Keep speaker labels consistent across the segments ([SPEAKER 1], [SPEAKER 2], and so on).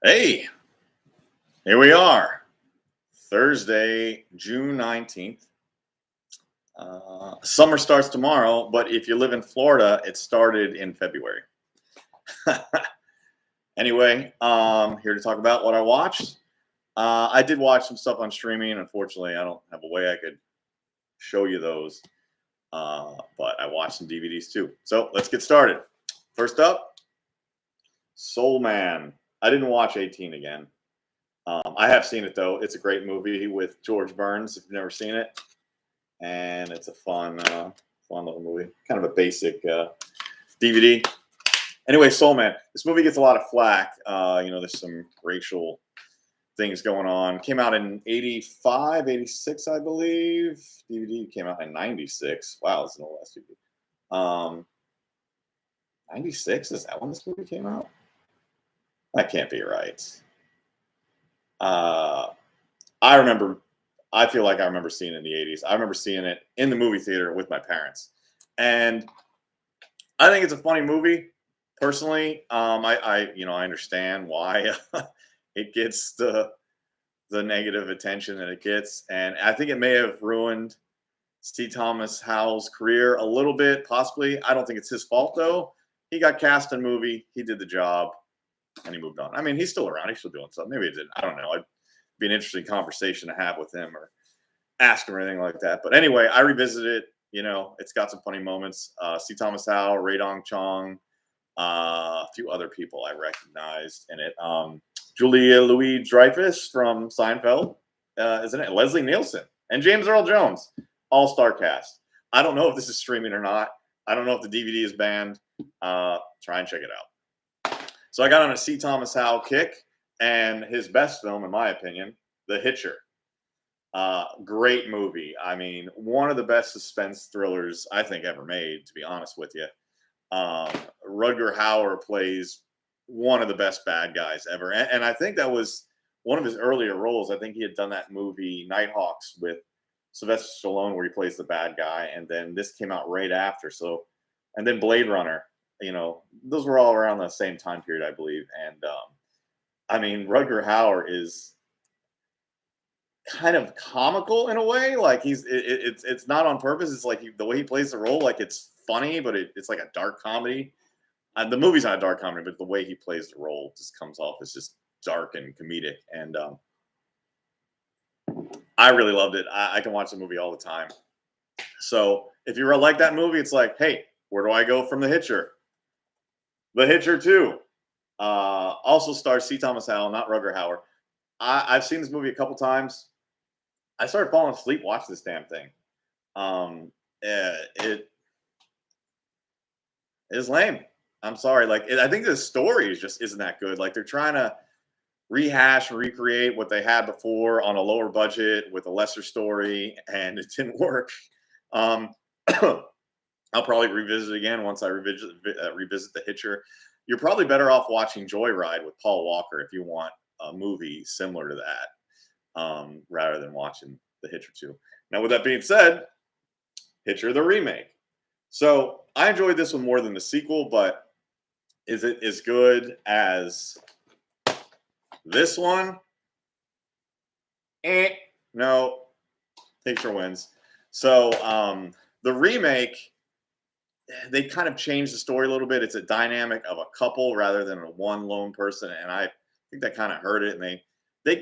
[SPEAKER 1] Hey, here we are. Thursday, June 19th. Summer starts tomorrow, but if you live in Florida, it started in February. Anyway, here to talk about what I watched. I did watch some stuff on streaming. Unfortunately, I don't have a way I could show you those, but I watched some DVDs too. So let's get started. First up, Soul Man. I didn't watch 18 again. I have seen it though. It's a great movie with George Burns. If you've never seen it, and it's a fun little movie. Kind of a basic DVD. Anyway, Soul Man. This movie gets a lot of flack. There's some racial things going on. Came out in 85, 86, I believe. DVD came out in 96. Wow, it's an old ass DVD. 96, is that when this movie came out? That can't be right. I feel like I remember seeing it in the 80s. I remember seeing it in the movie theater with my parents. And I think it's a funny movie. Personally, I understand why it gets the negative attention that it gets. And I think it may have ruined C. Thomas Howell's career a little bit, possibly. I don't think it's his fault, though. He got cast in a movie. He did the job. And he moved on. I mean, he's still around. He's still doing something. Maybe he didn't. I don't know. It'd be an interesting conversation to have with him or ask him or anything like that. But anyway, I revisited it. It's got some funny moments. C. Thomas Howell, Ray Dong Chong, a few other people I recognized in it. Julia Louis-Dreyfus from Seinfeld, isn't it? Leslie Nielsen and James Earl Jones. All-star cast. I don't know if this is streaming or not. I don't know if the DVD is banned. Try and check it out. So I got on a C. Thomas Howell kick, and his best film, in my opinion, The Hitcher. Great movie. I mean, one of the best suspense thrillers I think ever made, to be honest with you. Rutger Hauer plays one of the best bad guys ever. And I think that was one of his earlier roles. I think he had done that movie Nighthawks with Sylvester Stallone where he plays the bad guy. And then this came out right after. And then Blade Runner. Those were all around the same time period, I believe. And I mean, Rutger Hauer is kind of comical in a way. Like it's not on purpose. It's like the way he plays the role, like it's funny, but it's like a dark comedy. The movie's not a dark comedy, but the way he plays the role just comes off as just dark and comedic. And I really loved it. I can watch the movie all the time. So if you like that movie, it's like, hey, where do I go from The Hitcher? The Hitcher 2 also stars C. Thomas Howell, not Rutger Hauer. I've seen this movie a couple times. I started falling asleep watching this damn thing. It is lame. I'm sorry. I think the story just isn't that good. Like they're trying to rehash and recreate what they had before on a lower budget with a lesser story, and it didn't work. I'll probably revisit it again once I revisit The Hitcher. You're probably better off watching Joyride with Paul Walker if you want a movie similar to that, rather than watching The Hitcher 2. Now, with that being said, Hitcher the remake. So I enjoyed this one more than the sequel, but is it as good as this one? No. Hitcher wins. So the remake, they kind of changed the story a little bit. It's a dynamic of a couple rather than a one lone person, and I think that kind of hurt it. And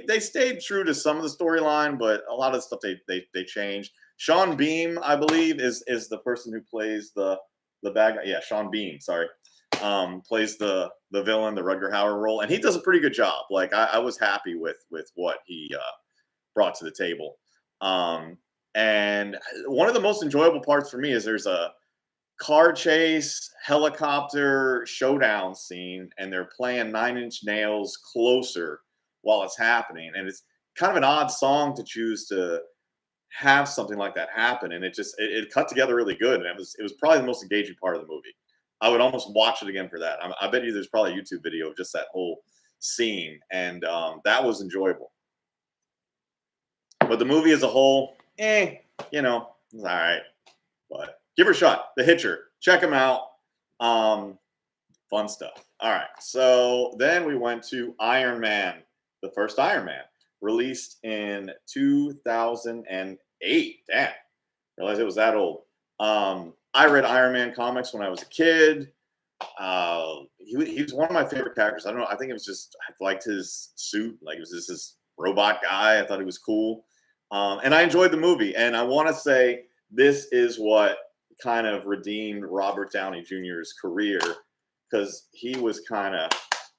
[SPEAKER 1] they stayed true to some of the storyline, but a lot of the stuff they changed. Sean Beam, I believe, is the person who plays the bad guy. Yeah, Sean Beam. Sorry, plays the villain, the Rutger Hauer role, and he does a pretty good job. Like I was happy with what he brought to the table. And one of the most enjoyable parts for me is there's a car chase, helicopter showdown scene, and they're playing Nine Inch Nails Closer while it's happening. And it's kind of an odd song to choose to have something like that happen. And it cut together really good. And it was probably the most engaging part of the movie. I would almost watch it again for that. I bet you there's probably a YouTube video of just that whole scene. And that was enjoyable. But the movie as a whole, it's all right. But give her a shot. The Hitcher. Check him out. Fun stuff. All right. So then we went to Iron Man, the first Iron Man, released in 2008. Damn, realized it was that old. I read Iron Man comics when I was a kid. He was one of my favorite characters. I don't know. I think it was just I liked his suit. Like it was just this robot guy. I thought he was cool, and I enjoyed the movie. And I want to say this is what kind of redeemed Robert Downey Jr.'s career because he was kind of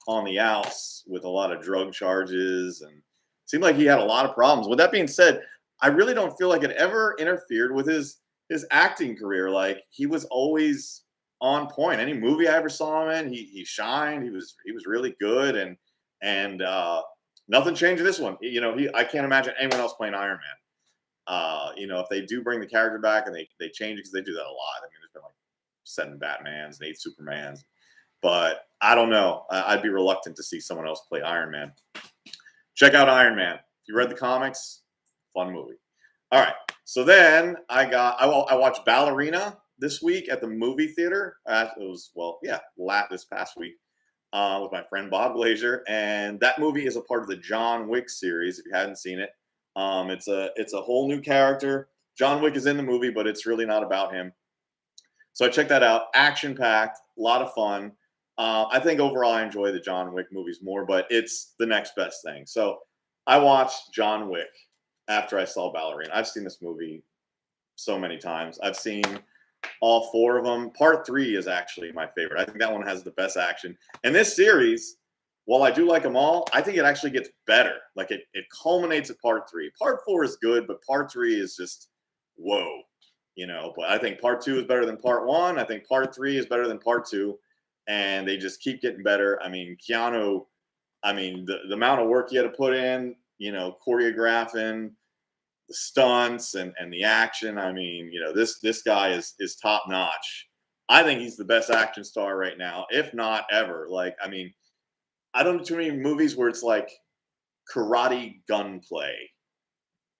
[SPEAKER 1] on the outs with a lot of drug charges and seemed like he had a lot of problems. With that being said, I really don't feel like it ever interfered with his acting career. Like he was always on point. Any movie I ever saw him in, he shined. He was really good, and nothing changed in this one. You know, I can't imagine anyone else playing Iron Man. You know, if they do bring the character back and they change it because they do that a lot. I mean, there's been like 7 Batmans and 8 Supermans, but I don't know. I'd be reluctant to see someone else play Iron Man. Check out Iron Man. If you read the comics, fun movie. All right. So then I watched Ballerina this week at the movie theater. It was this past week with my friend Bob Glazier, and that movie is a part of the John Wick series. If you hadn't seen it, it's a whole new character. John Wick is in the movie, but it's really not about him. So I checked that out. Action packed, a lot of fun. I think overall I enjoy the John Wick movies more, but it's the next best thing. So I watched John Wick after I saw Ballerina. I've seen this movie so many times. I've seen all 4 of them. Part 3 is actually my favorite. I think that one has the best action. And this series, while I do like them all, I think it actually gets better. Like it culminates at part 3. Part 4 is good, but part 3 is just whoa, you know. But I think part 2 is better than part 1. I think part 3 is better than part 2, and they just keep getting better. I mean, Keanu. I mean, the amount of work he had to put in, you know, choreographing the stunts and the action. I mean, you know, this guy is top notch. I think he's the best action star right now, if not ever. Like, I mean, I don't know too many movies where it's like karate gunplay,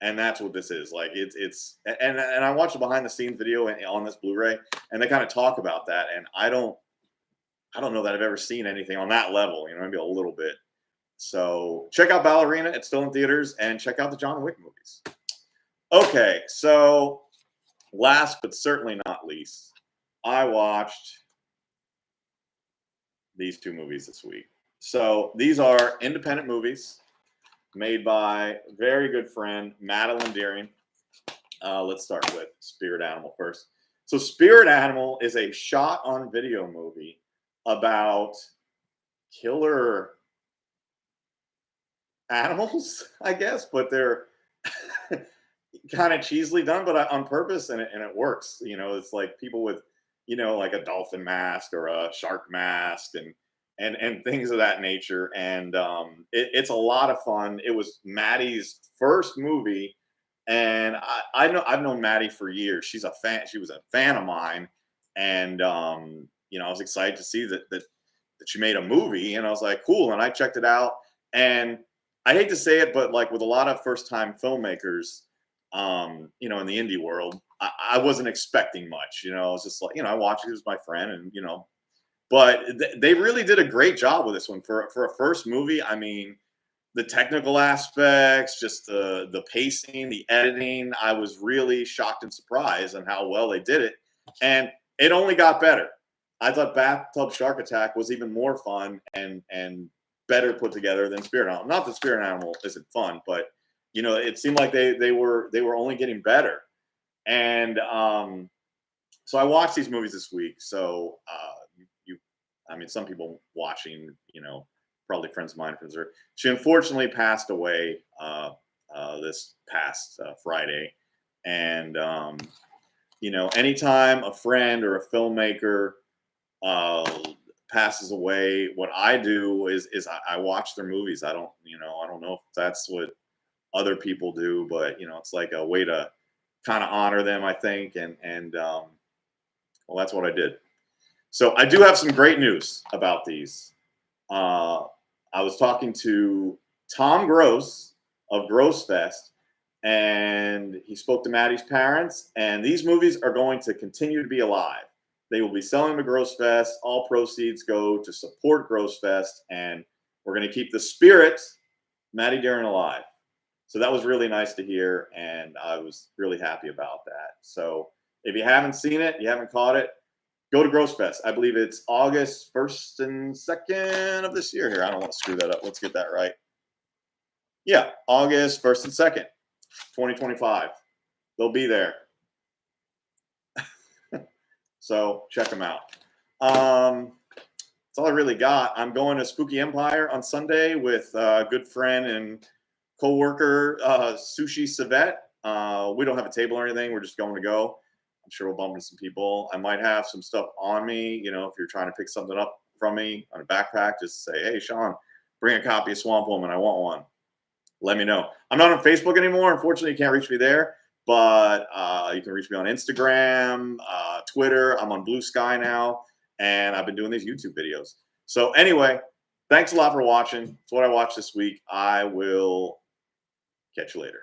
[SPEAKER 1] and that's what this is. Like, it's and I watched a behind the scenes video on this Blu-ray, and they kind of talk about that, and I don't know that I've ever seen anything on that level. You know, maybe a little bit. So check out Ballerina. It's still in theaters, and check out the John Wick movies. Okay, so last but certainly not least, I watched these 2 movies this week. So these are independent movies made by very good friend Madeline Deering. Let's start with Spirit Animal first. So Spirit Animal is a shot-on-video movie about killer animals, I guess, but they're kind of cheesily done, but on purpose, and it works. You know, it's like people with, you know, like a dolphin mask or a shark mask and things of that nature. And it's a lot of fun. It was Maddie's first movie, and I've known Maddie for years. She's a fan. She was a fan of mine, and you know, I was excited to see that she made a movie, and I was like, cool. And I checked it out, and I hate to say it, but like with a lot of first-time filmmakers, you know, in the indie world, I wasn't expecting much. You know, I was just like, you know, I watched it as my friend, and you know, but they really did a great job with this one for a first movie. I mean, the technical aspects, just the pacing, the editing. I was really shocked and surprised on how well they did it, and it only got better. I thought Bathtub Shark Attack was even more fun and better put together than Spirit Animal. Not that Spirit Animal isn't fun, but you know, it seemed like they were only getting better. And so I watched these movies this week. So I mean, some people watching, you know, probably friends of mine, friends. She unfortunately passed away this past Friday, and you know, anytime a friend or a filmmaker passes away, what I do is I watch their movies. I don't know if that's what other people do, but you know, it's like a way to kind of honor them, I think, and well, that's what I did. So I do have some great news about these. I was talking to Tom Gross of Gross Fest, and he spoke to Maddie's parents, and these movies are going to continue to be alive. They will be selling them at Gross Fest. All proceeds go to support Gross Fest, and we're going to keep the spirit, Maddie Darren, alive. So that was really nice to hear, and I was really happy about that. So if you haven't seen it, you haven't caught it, go to Gross Fest. I believe it's August 1st and 2nd of this year. Here, I don't want to screw that up. Let's get that right. Yeah, August 1st and 2nd, 2025. They'll be there. So check them out. That's all I really got. I'm going to Spooky Empire on Sunday with a good friend and co-worker, Sushi Savette. We don't have a table or anything. We're just going to go. I'm sure we'll bump into some people. I might have some stuff on me. You know, if you're trying to pick something up from me on a backpack, just say, hey, Sean, bring a copy of Swamp Woman. I want one. Let me know. I'm not on Facebook anymore. Unfortunately, you can't reach me there. But you can reach me on Instagram, Twitter. I'm on Blue Sky now. And I've been doing these YouTube videos. So anyway, thanks a lot for watching. That's what I watched this week. I will catch you later.